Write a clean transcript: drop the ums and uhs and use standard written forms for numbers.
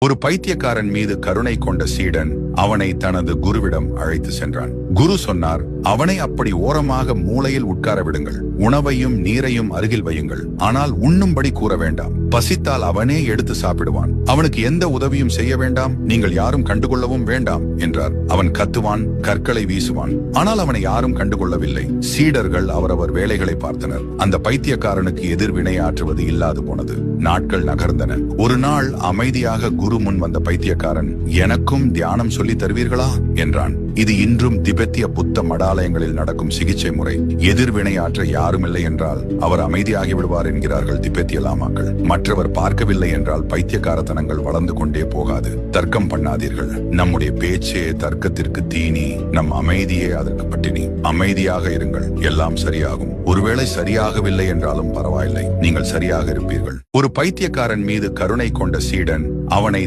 ஒரு பைத்தியக்காரன் மீது கருணை கொண்ட சீடன் அவனை தனது குருவிடம் அழைத்து சென்றான். குரு சொன்னார், அவனை அப்படி ஓரமாக மூலையில் உட்கார விடுங்கள். உணவையும் நீரையும் அருகில் வையுங்கள். ஆனால் உண்ணும்படி கூற வேண்டாம். பசித்தால் அவனே எடுத்து சாப்பிடுவான். அவனுக்கு எந்த உதவியும் செய்ய வேண்டாம். நீங்கள் யாரும் கண்டுகொள்ளவும் வேண்டாம் என்றார். அவன் கத்துவான், கற்களை வீசுவான். ஆனால் அவனை யாரும் கண்டுகொள்ளவில்லை. சீடர்கள் அவரவர் வேலைகளை பார்த்தனர். அந்த பைத்தியக்காரனுக்கு எதிர்வினையாற்றுவது இல்லாது போனது. நாட்கள் நகர்ந்தன. ஒரு நாள் அமைதியாக குரு முன் வந்த பைத்தியக்காரன், எனக்கும் தியானம் சொல்லி தருவீர்களா என்றான். இது இன்றும் திபெத்திய புத்த மடாலயங்களில் நடக்கும் சிகிச்சை முறை. எதிர்வினையாற்ற யாரும் இல்லை என்றால் அவர் அமைதியாகி விடுவார் என்கிறார்கள் திபெத்திய லாமாக்கள். மற்றவர் பார்க்கவில்லை என்றால் பைத்தியக்காரத்தனங்கள் வளர்ந்து கொண்டே போகாது. தர்க்கம் பண்ணாதீர்கள். நம்முடைய பேச்சே தர்க்கத்திற்கு தீனி, நம் அமைதியே அதற்கு பட்டினி. அமைதியாக இருங்கள், எல்லாம் சரியாகும். ஒருவேளை சரியாகவில்லை என்றாலும் பரவாயில்லை, நீங்கள் சரியாக இருப்பீர்கள். ஒரு பைத்தியக்காரன் மீது கருணை கொண்ட சீடன் அவனை